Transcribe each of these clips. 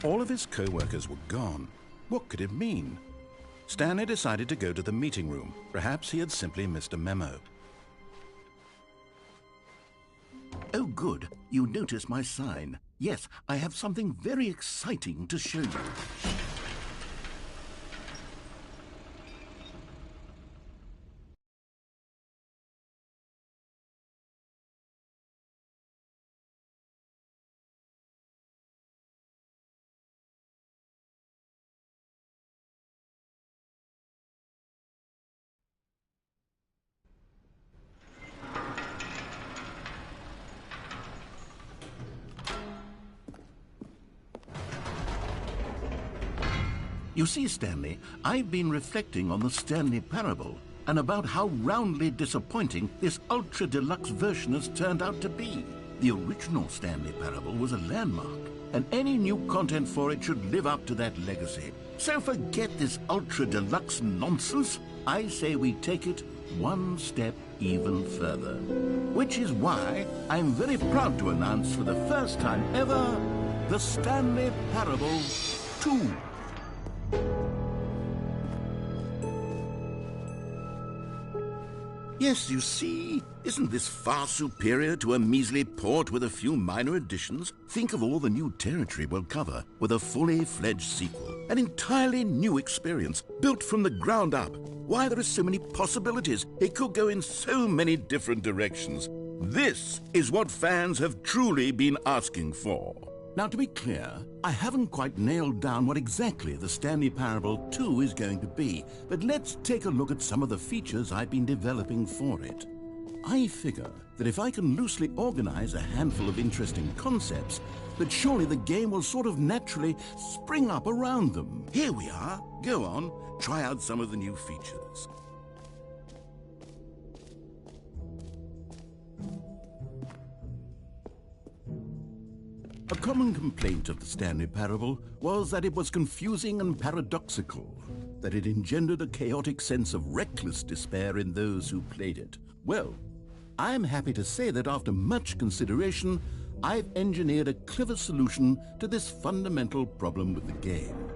All of his co-workers were gone. What could it mean? Stanley decided to go to the meeting room. Perhaps he had simply missed a memo. Oh, good. You noticed my sign. Yes, I have something very exciting to show you. You see, Stanley, I've been reflecting on the Stanley Parable and about how roundly disappointing this ultra-deluxe version has turned out to be. The original Stanley Parable was a landmark, and any new content for it should live up to that legacy. So forget this ultra-deluxe nonsense. I say we take it one step even further. Which is why I'm very proud to announce for the first time ever, the Stanley Parable 2. Yes, you see, isn't this far superior to a measly port with a few minor additions? Think of all the new territory we'll cover with a fully fledged sequel. An entirely new experience, built from the ground up. Why, there are so many possibilities. It could go in so many different directions. This is what fans have truly been asking for. Now, to be clear, I haven't quite nailed down what exactly the Stanley Parable 2 is going to be, but let's take a look at some of the features I've been developing for it. I figure that if I can loosely organize a handful of interesting concepts, that surely the game will sort of naturally spring up around them. Here we are. Go on, try out some of the new features. A common complaint of the Stanley Parable was that it was confusing and paradoxical, that it engendered a chaotic sense of reckless despair in those who played it. Well, I'm happy to say that after much consideration, I've engineered a clever solution to this fundamental problem with the game.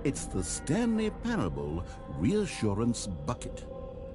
It's the Stanley Parable Reassurance Bucket.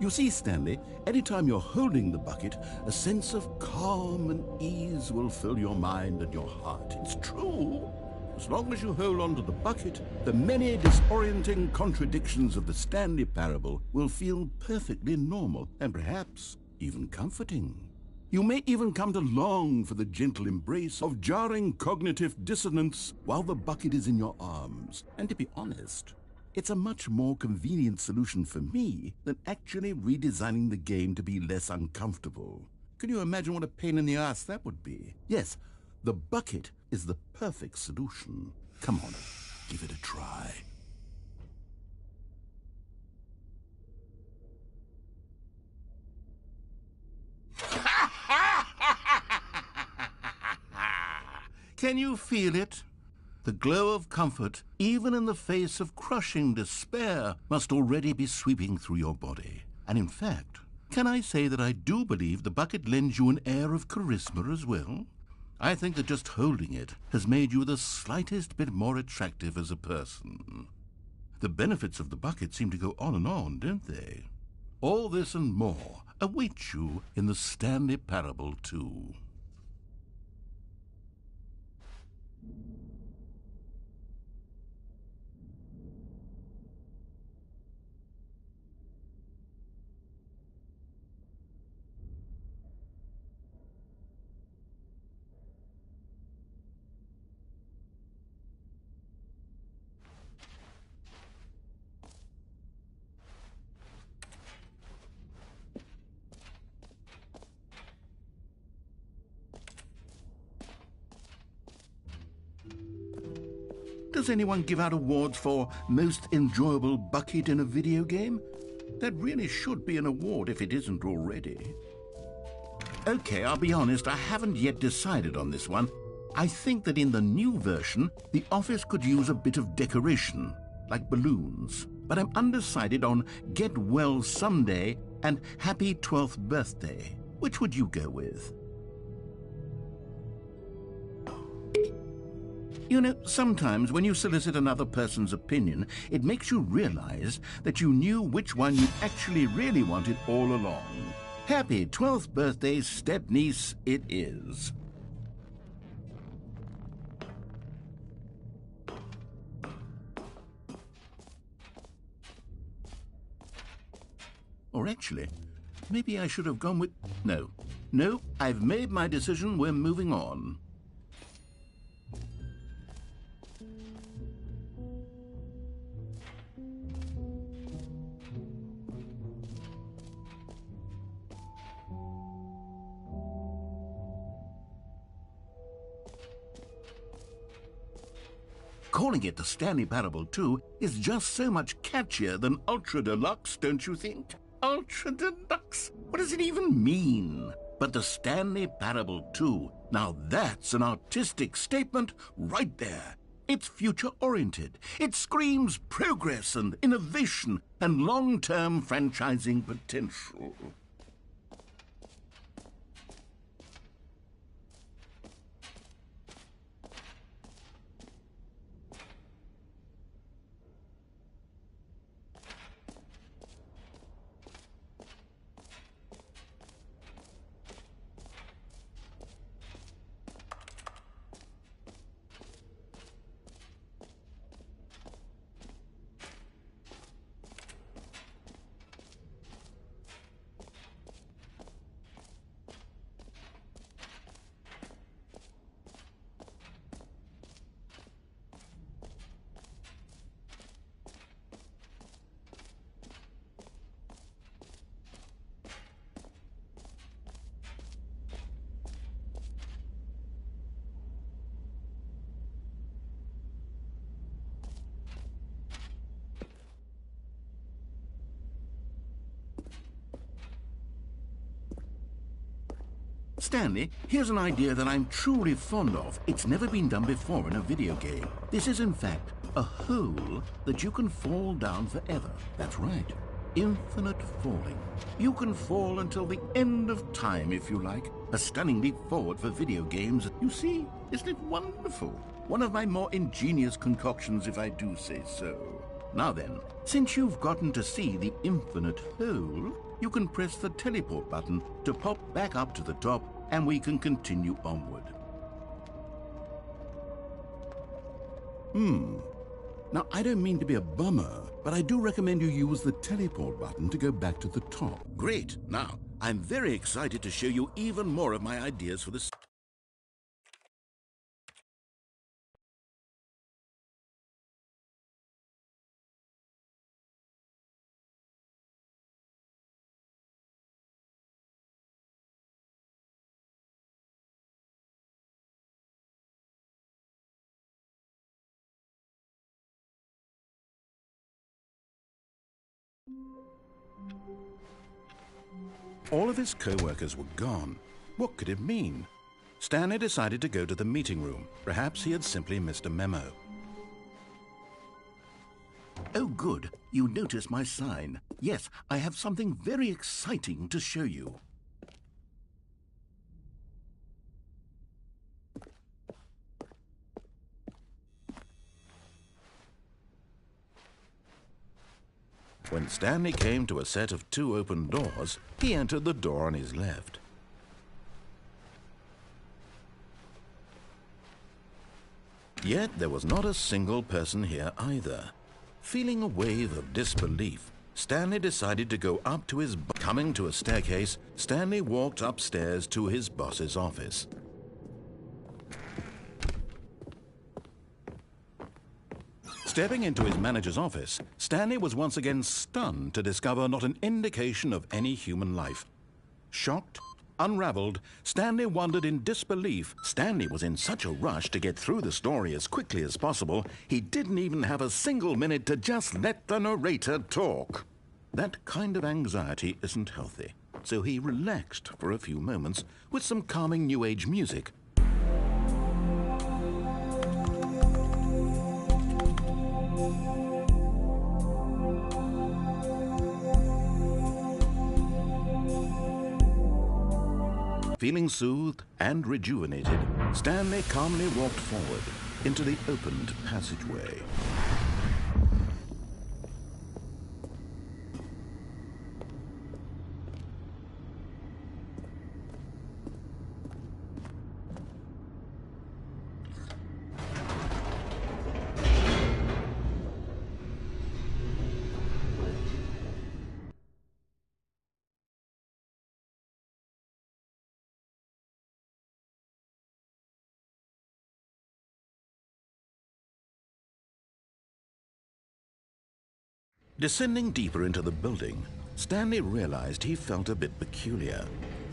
You see, Stanley, anytime you're holding the bucket, a sense of calm and ease will fill your mind and your heart. It's true. As long as you hold on to the bucket, the many disorienting contradictions of the Stanley Parable will feel perfectly normal and perhaps even comforting. You may even come to long for the gentle embrace of jarring cognitive dissonance while the bucket is in your arms. And to be honest, it's a much more convenient solution for me than actually redesigning the game to be less uncomfortable. Can you imagine what a pain in the ass that would be? Yes, the bucket is the perfect solution. Come on, give it a try. Can you feel it? The glow of comfort, even in the face of crushing despair, must already be sweeping through your body. And in fact, can I say that I do believe the bucket lends you an air of charisma as well? I think that just holding it has made you the slightest bit more attractive as a person. The benefits of the bucket seem to go on, don't they? All this and more await you in the Stanley Parable 2. Does anyone give out awards for most enjoyable bucket in a video game? That really should be an award if it isn't already. Okay, I'll be honest, I haven't yet decided on this one. I think that in the new version, the office could use a bit of decoration, like balloons. But I'm undecided on Get Well Someday and Happy 12th Birthday. Which would you go with? You know, sometimes when you solicit another person's opinion, it makes you realize that you knew which one you actually really wanted all along. Happy 12th birthday, step-niece, it is. Or actually, maybe I should have gone with... No, I've made my decision. We're moving on. Calling it the Stanley Parable 2 is just so much catchier than Ultra Deluxe, don't you think? Ultra Deluxe? What does it even mean? But the Stanley Parable 2, now that's an artistic statement right there. It's future-oriented. It screams progress and innovation and long-term franchising potential. Stanley, here's an idea that I'm truly fond of. It's never been done before in a video game. This is, in fact, a hole that you can fall down forever. That's right. Infinite falling. You can fall until the end of time, if you like. A stunning leap forward for video games. You see, isn't it wonderful? One of my more ingenious concoctions, if I do say so. Now then, since you've gotten to see the infinite hole, you can press the teleport button to pop back up to the top, and we can continue onward. Now, I don't mean to be a bummer, but I do recommend you use the teleport button to go back to the top. Great. Now, I'm very excited to show you even more of my ideas for this. All of his co-workers were gone. What could it mean? Stanley decided to go to the meeting room. Perhaps he had simply missed a memo. Oh, good. You noticed my sign. Yes, I have something very exciting to show you. When Stanley came to a set of 2 open doors, he entered the door on his left. Yet there was not a single person here either. Feeling a wave of disbelief, Stanley decided to go up to his... Coming to a staircase, Stanley walked upstairs to his boss's office. Stepping into his manager's office, Stanley was once again stunned to discover not an indication of any human life. Shocked, unraveled, Stanley wondered in disbelief. Stanley was in such a rush to get through the story as quickly as possible, he didn't even have a single minute to just let the narrator talk. That kind of anxiety isn't healthy, so he relaxed for a few moments with some calming New Age music. Feeling soothed and rejuvenated, Stanley calmly walked forward. into the opened passageway. Descending deeper into the building, Stanley realized he felt a bit peculiar.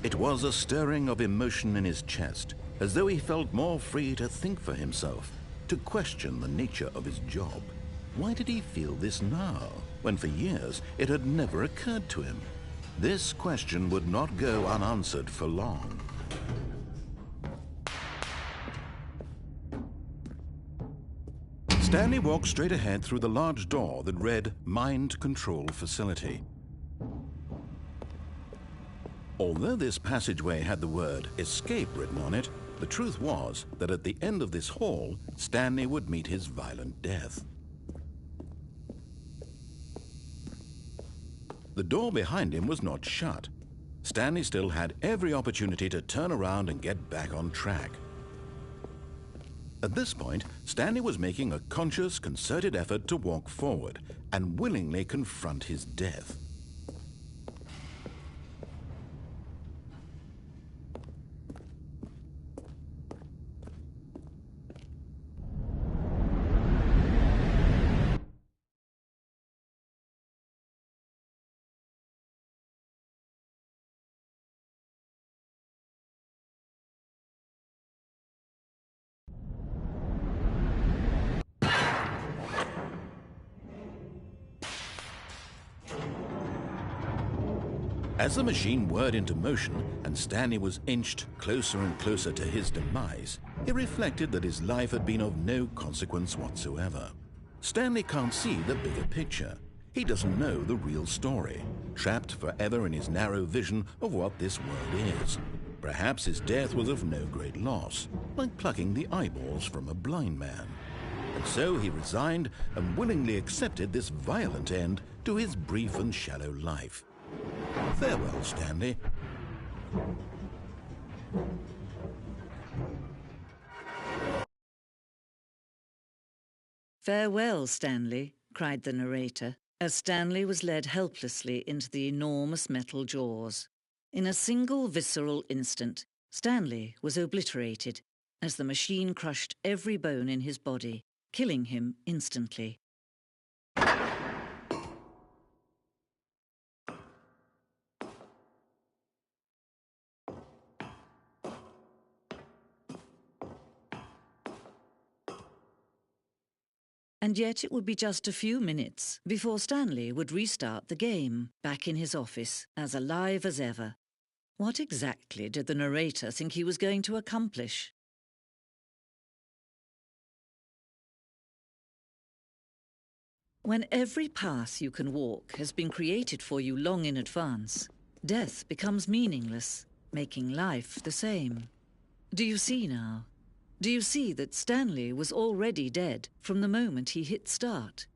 It was a stirring of emotion in his chest, as though he felt more free to think for himself, to question the nature of his job. Why did he feel this now, when for years it had never occurred to him? This question would not go unanswered for long. Stanley walked straight ahead through the large door that read Mind Control Facility. Although this passageway had the word escape written on it, the truth was that at the end of this hall, Stanley would meet his violent death. The door behind him was not shut. Stanley still had every opportunity to turn around and get back on track. At this point, Stanley was making a conscious, concerted effort to walk forward and willingly confront his death. As the machine whirred into motion and Stanley was inched closer and closer to his demise, he reflected that his life had been of no consequence whatsoever. Stanley can't see the bigger picture. He doesn't know the real story, trapped forever in his narrow vision of what this world is. Perhaps his death was of no great loss, like plucking the eyeballs from a blind man. And so he resigned and willingly accepted this violent end to his brief and shallow life. Farewell, Stanley. "Farewell, Stanley," cried the narrator, as Stanley was led helplessly into the enormous metal jaws. In a single visceral instant, Stanley was obliterated as the machine crushed every bone in his body, killing him instantly. And yet it would be just a few minutes before Stanley would restart the game, back in his office, as alive as ever. What exactly did the narrator think he was going to accomplish? When every path you can walk has been created for you long in advance, death becomes meaningless, making life the same. Do you see now? Do you see that Stanley was already dead from the moment he hit start?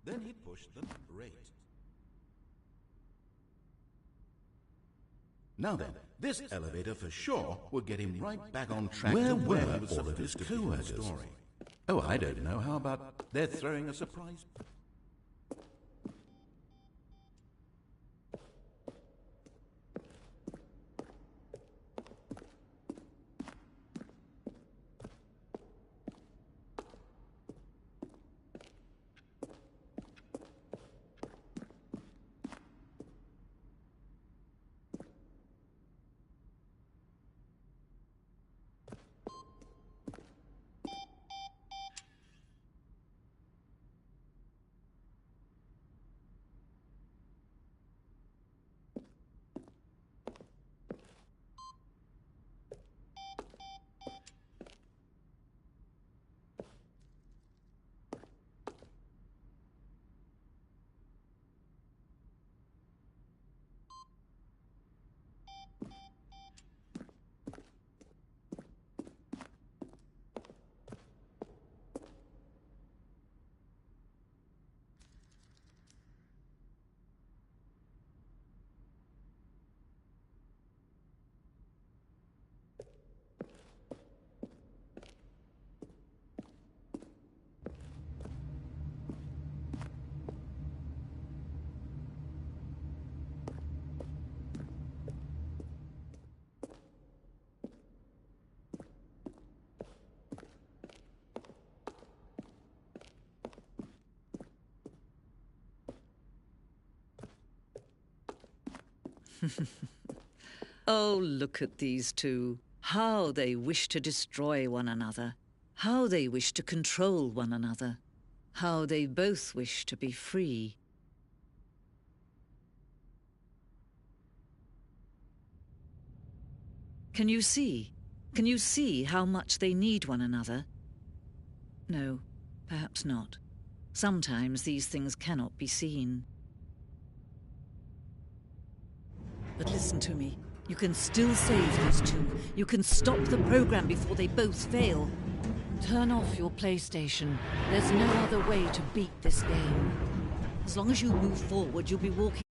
Then he pushed the number 8. Now then, this elevator for sure would get him right back on track. Where to were he was all of his supposed to be in the co-workers? story. Oh, I don't know. How about they're throwing a surprise? Oh, look at these two. How they wish to destroy one another. How they wish to control one another. How they both wish to be free. Can you see? Can you see how much they need one another? No, perhaps not. Sometimes these things cannot be seen. But listen to me. You can still save these two. You can stop the program before they both fail. Turn off your PlayStation. There's no other way to beat this game. As long as you move forward, you'll be walking